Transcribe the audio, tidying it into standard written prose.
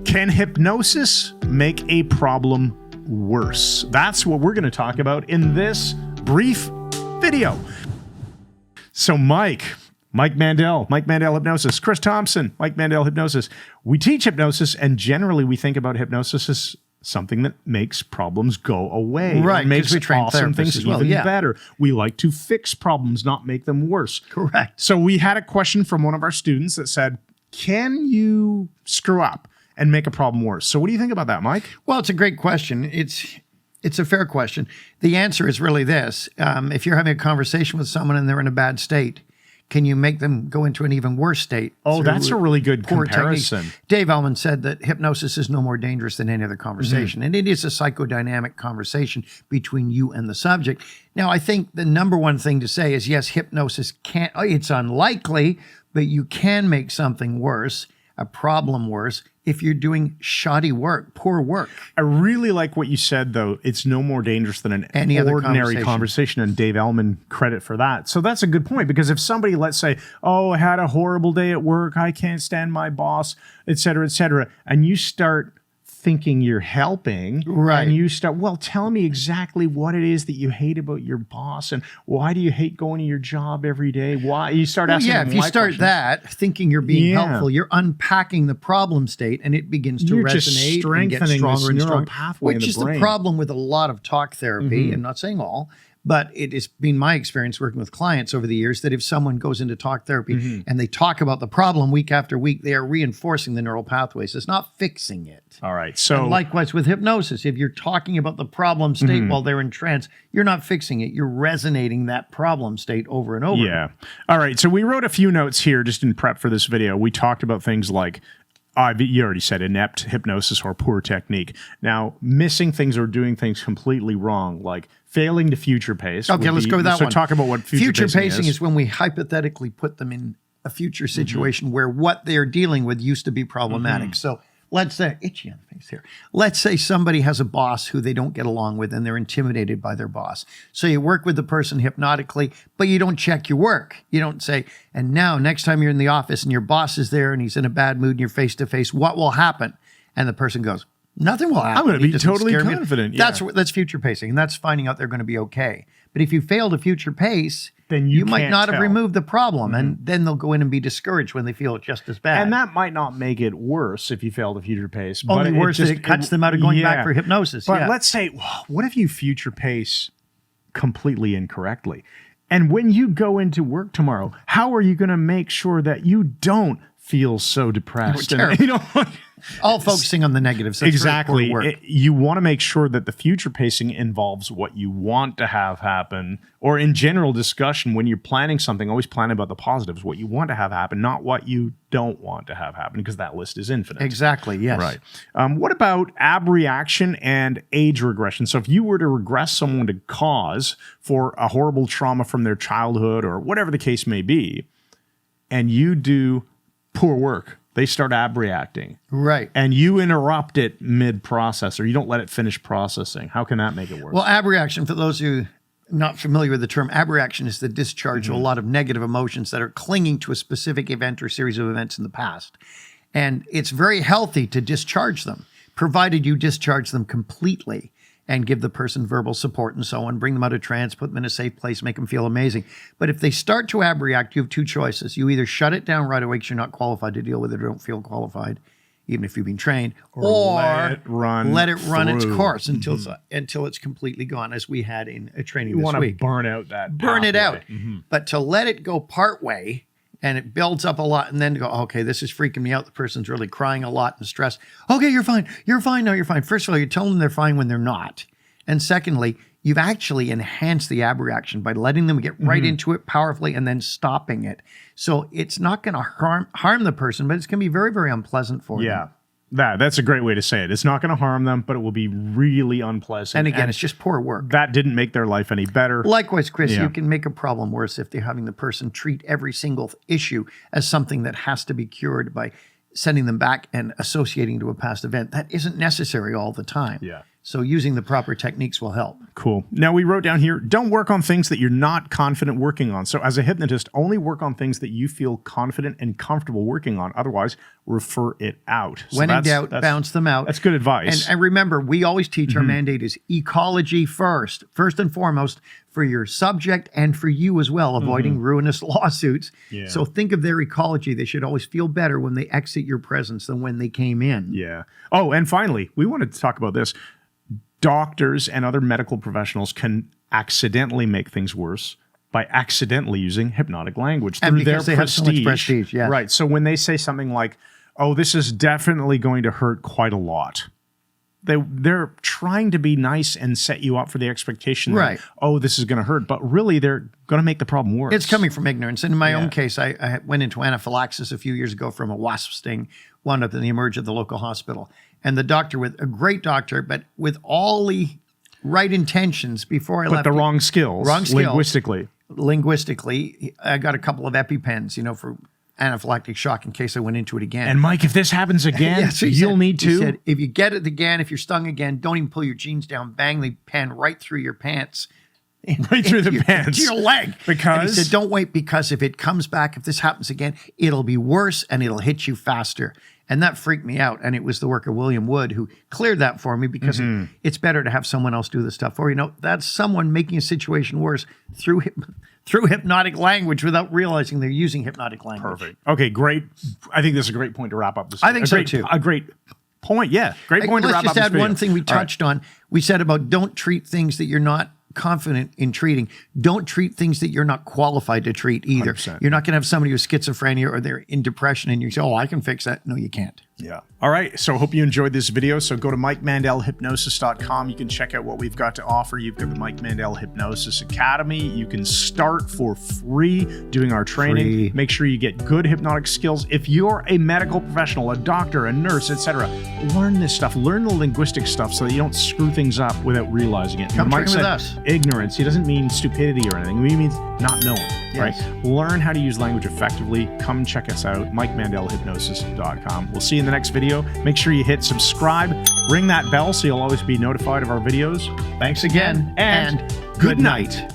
Can hypnosis make a problem worse? That's what we're going to talk about in this brief video. So Mike Mandel Hypnosis, Chris Thompson, Mike Mandel Hypnosis. We teach hypnosis, and generally we think about hypnosis as something that makes problems go away. Right, it makes we train awesome therapists things as well, even better. We like to fix problems, not make them worse. Correct. So we had a question from one of our students that said, can you screw up and make a problem worse? So what do you think about that, Mike? Well, it's a great question. It's a fair question. The answer is really this. If you're having a conversation with someone and they're in a bad state, can you make them go into an even worse state? Oh, that's a really good comparison. Techniques? Dave Ellman said that hypnosis is no more dangerous than any other conversation. And it is a psychodynamic conversation between you and the subject. Now, I think the number one thing to say is, yes, hypnosis can't, it's unlikely, but you can make something worse, a problem worse, if you're doing shoddy work, poor work. I really like what you said, though. It's no more dangerous than Any other ordinary conversation, and Dave Ellman credit for that. So that's a good point, because if somebody, let's say, oh, I had a horrible day at work, I can't stand my boss, et cetera, and you start thinking you're helping, right? And you start, well, tell me exactly what it is that you hate about your boss, and why do you hate going to your job every day? Why you start asking? Yeah, if you start questions. that thinking you're being helpful, you're unpacking the problem state, and it begins to resonate and get stronger and stronger. Pathway which in is the brain. The problem with a lot of talk therapy. I'm not saying all, but it has been my experience working with clients over the years that if someone goes into talk therapy and they talk about the problem week after week, they are reinforcing the neural pathways. It's not fixing it. All right. So and likewise with hypnosis, if you're talking about the problem state while they're in trance, you're not fixing it. You're resonating that problem state over and over. Yeah. All right. So we wrote a few notes here just in prep for this video. We talked about things like, you already said inept hypnosis or poor technique. Now, missing things or doing things completely wrong, like failing to future pace. Okay, let's go with that one. So talk about what future pacing is when we hypothetically put them in a future situation where what they're dealing with used to be problematic. So let's say, itchy on the face here. Let's say somebody has a boss who they don't get along with and they're intimidated by their boss. So you work with the person hypnotically, but you don't check your work. You don't say, and now next time you're in the office and your boss is there and he's in a bad mood and you're face to face, what will happen? And the person goes, nothing will happen. I'm going to be totally confident. Yeah. That's future pacing, and that's finding out they're going to be okay. But if you fail to future pace, then you might not have removed the problem, and then they'll go in and be discouraged when they feel it just as bad. And that might not make it worse if you fail to future pace. Only but worse that it cuts them out of going back for hypnosis. But let's say, what if you future pace completely incorrectly? And when you go into work tomorrow, how are you going to make sure that you don't feel so depressed? And, all focusing on the negatives. That's exactly. You want to make sure that the future pacing involves what you want to have happen, or in general discussion, when you're planning something, always plan about the positives, what you want to have happen, not what you don't want to have happen, because that list is infinite. Exactly, yes. Right. What about abreaction and age regression? So if you were to regress someone to cause for a horrible trauma from their childhood or whatever the case may be, and you do poor work, they start abreacting. Right. And you interrupt it mid-process, or you don't let it finish processing. How can that make it worse? Well, abreaction, for those who are not familiar with the term, abreaction is the discharge of a lot of negative emotions that are clinging to a specific event or series of events in the past. And it's very healthy to discharge them, provided you discharge them completely and give the person verbal support and so on, bring them out of trance, put them in a safe place, make them feel amazing. But if they start to abreact, you have two choices. You either shut it down right away because you're not qualified to deal with it or don't feel qualified, even if you've been trained, or let it run its course until it's completely gone, as we had in a training this week. You want to burn out that Burn it out. Mm-hmm. But to let it go part way, and it builds up a lot, and then to go, okay, this is freaking me out. The person's really crying a lot and stressed. Okay, you're fine. You're fine. No, you're fine. First of all, you're telling them they're fine when they're not. And secondly, you've actually enhanced the abreaction by letting them get right into it powerfully and then stopping it. So it's not going to harm the person, but it's going to be very, very unpleasant for them. Yeah. That's a great way to say it. It's not going to harm them, but it will be really unpleasant. And again, it's just poor work. That didn't make their life any better. Likewise, Chris, you can make a problem worse if they're having the person treat every single issue as something that has to be cured by sending them back and associating to a past event. That isn't necessary all the time. Yeah. So using the proper techniques will help. Cool. Now we wrote down here, don't work on things that you're not confident working on. So as a hypnotist, only work on things that you feel confident and comfortable working on. Otherwise, refer it out. So When in doubt, bounce them out. That's good advice. And remember, we always teach our mandate is ecology first and foremost, for your subject and for you as well, avoiding ruinous lawsuits. Yeah. So think of their ecology. They should always feel better when they exit your presence than when they came in. Yeah. Oh, and finally, we wanted to talk about this. Doctors and other medical professionals can accidentally make things worse by accidentally using hypnotic language through their they have so much prestige. Yeah. Right. So when they say something like, oh, this is definitely going to hurt quite a lot, they're trying to be nice and set you up for the expectation that, right, oh, this is going to hurt. But really, they're going to make the problem worse. It's coming from ignorance. And in my own case, I went into anaphylaxis a few years ago from a wasp sting, wound up in the emerge of the local hospital. And the doctor, with a great doctor, but with all the right intentions before I left. But the wrong skills. Linguistically, I got a couple of EpiPens, for anaphylactic shock in case I went into it again. And Mike, if this happens again, you'll need to. He said, if you get it again, if you're stung again, don't even pull your jeans down, bang the pen right through your pants. Right through the pants. To your leg. Because? And he said, don't wait, because if it comes back, if this happens again, it'll be worse and it'll hit you faster. And that freaked me out. And it was the work of William Wood who cleared that for me, because it's better to have someone else do the stuff for you. That's someone making a situation worse through hypnotic language without realizing they're using hypnotic language. Perfect. Okay, great. I think this is a great point to wrap up this. I think so too. A great point. Yeah, great point to wrap up this Let's just add video. one thing we touched on. We said about don't treat things that you're not confident in treating. Don't treat things that you're not qualified to treat either. 100%. You're not going to have somebody with schizophrenia or they're in depression and you say, oh, I can fix that. No, you can't. Yeah. All right. So I hope you enjoyed this video. So go to MikeMandelHypnosis.com. You can check out what we've got to offer. You've got the Mike Mandel Hypnosis Academy. You can start for free doing our training. Make sure you get good hypnotic skills. If you're a medical professional, a doctor, a nurse, etc., learn this stuff. Learn the linguistic stuff so that you don't screw things up without realizing it. Come train with us. Ignorance. He doesn't mean stupidity or anything. He means not knowing. Yes. Right? Learn how to use language effectively. Come check us out. MikeMandelHypnosis.com. We'll see you in the next video. Make sure you hit subscribe, ring that bell so you'll always be notified of our videos. Thanks again, and good night.